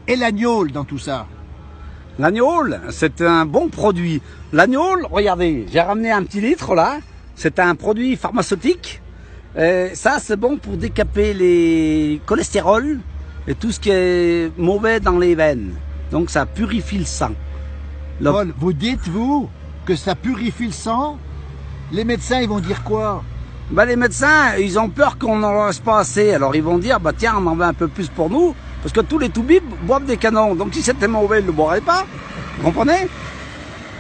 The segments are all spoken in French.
Et l'agnole dans tout ça? L'agnole, c'est un bon produit. L'agnole, regardez, j'ai ramené un petit litre là. C'est un produit pharmaceutique. Et ça, c'est bon pour décaper les cholestérols et tout ce qui est mauvais dans les veines. Donc ça purifie le sang. Paul, vous dites, vous, que ça purifie le sang? Les médecins, ils vont dire quoi? Bah, les médecins, ils ont peur qu'on n'en reste pas assez. Alors ils vont dire, bah tiens, on en veut un peu plus pour nous. Parce que tous les toubibs boivent des canons. Donc si c'était mauvais, ils ne le boiraient pas. Vous comprenez?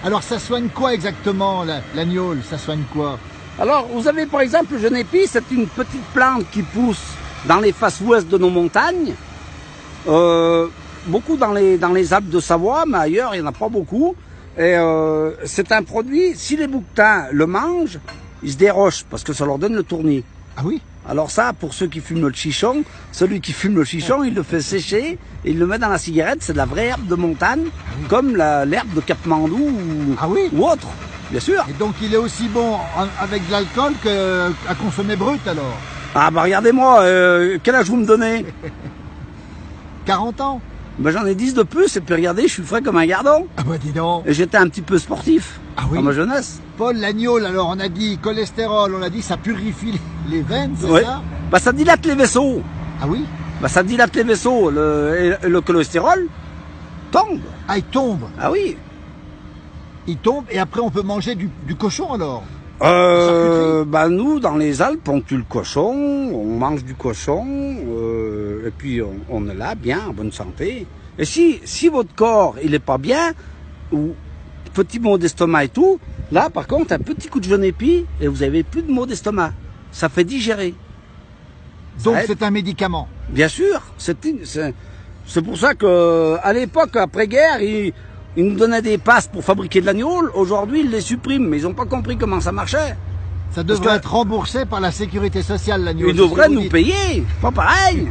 Alors ça soigne quoi exactement, l'agnole? Ça soigne quoi? Alors, vous avez par exemple le genépi, c'est une petite plante qui pousse dans les faces ouest de nos montagnes. Beaucoup dans les Alpes de Savoie, mais ailleurs, il n'y en a pas beaucoup. Et c'est un produit, si les bouquetins le mangent, ils se dérochent parce que ça leur donne le tournis. Ah oui? Alors ça, pour ceux qui fument le chichon, celui qui fume le chichon, il le fait sécher et il le met dans la cigarette. C'est de la vraie herbe de montagne, comme l'herbe de Katmandou ou autre, bien sûr. Et donc il est aussi bon avec de l'alcool qu'à consommer brut alors? Ah bah regardez-moi, quel âge vous me donnez? 40 ans? Ben j'en ai 10 de plus et puis regardez, je suis frais comme un gardon. Ah bah dis donc. Et j'étais un petit peu sportif dans ma jeunesse. Paul, l'agnole, alors on a dit cholestérol, on a dit ça purifie les veines, c'est ça? Bah ça dilate les vaisseaux. Ah oui? Bah ça dilate les vaisseaux, le cholestérol tombe. Ah il tombe? Ah oui. Il tombe et après on peut manger du cochon alors? Bah nous dans les Alpes on tue le cochon, on mange du cochon et puis on est là bien en bonne santé. Et si votre corps il est pas bien ou petit maux d'estomac et tout, là par contre un petit coup de genépi et vous avez plus de maux d'estomac. Ça fait digérer. Donc c'est un médicament? Bien sûr, c'est pour ça que à l'époque après-guerre ils nous donnaient des passes pour fabriquer de l'agnole. Aujourd'hui, ils les suppriment, mais ils n'ont pas compris comment ça marchait. Ça devrait être remboursé par la sécurité sociale, l'agnole. Ils devraient nous payer, pas pareil.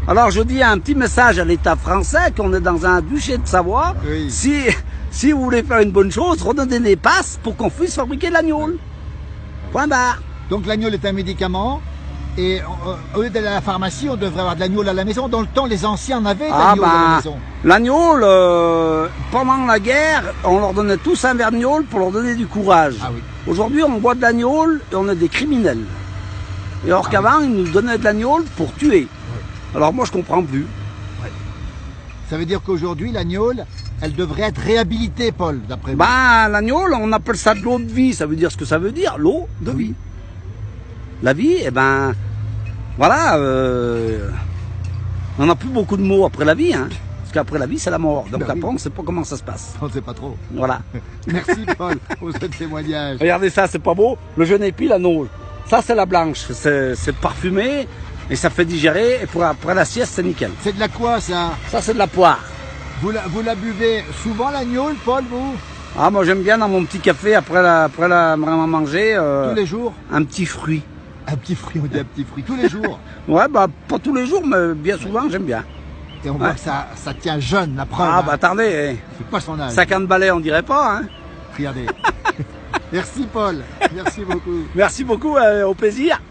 Alors je dis un petit message à l'État français qu'on est dans un duché de Savoie. Oui. Si vous voulez faire une bonne chose, redonnez des passes pour qu'on puisse fabriquer de l'agnole. Point barre. Donc l'agnole est un médicament. Et au lieu d'aller à la pharmacie, on devrait avoir de l'agnole à la maison. Dans le temps, les anciens en avaient de l'agnole à la maison. L'agnole, pendant la guerre, on leur donnait tous un verre d'agnole pour leur donner du courage. Ah oui. Aujourd'hui, on boit de l'agnole et on est des criminels. Et alors qu'avant, ils nous donnaient de l'agnole pour tuer. Oui. Alors moi, je comprends plus. Oui. Ça veut dire qu'aujourd'hui, l'agnole, elle devrait être réhabilitée, Paul, d'après vous? Ben, l'agnole, on appelle ça de l'eau de vie. Ça veut dire ce que ça veut dire, l'eau de vie. La vie, eh ben... Voilà, on n'a plus beaucoup de mots après la vie, hein, parce qu'après la vie, c'est la mort. Donc après, on ne sait pas comment ça se passe. On ne sait pas trop. Voilà. Merci Paul pour ce témoignage. Regardez ça, c'est pas beau? Le genépi, l'agnole. Ça, c'est la blanche. C'est parfumé et ça fait digérer. Et après la sieste, c'est nickel. C'est de la quoi, ça? Ça, c'est de la poire. Vous la buvez souvent, l'agnole, Paul, vous? Ah, moi, j'aime bien dans mon petit café, après la manger. Tous les jours? Un petit fruit. Un petit fruit, on dit un petit fruit, tous les jours? Ouais, bah pas tous les jours, mais bien souvent, j'aime bien. Et on voit que ça tient jeune, la preuve. Ah bah attendez, c'est pas son âge. 50 balais, on dirait pas, hein. Regardez. Merci Paul, merci beaucoup. Merci beaucoup, au plaisir.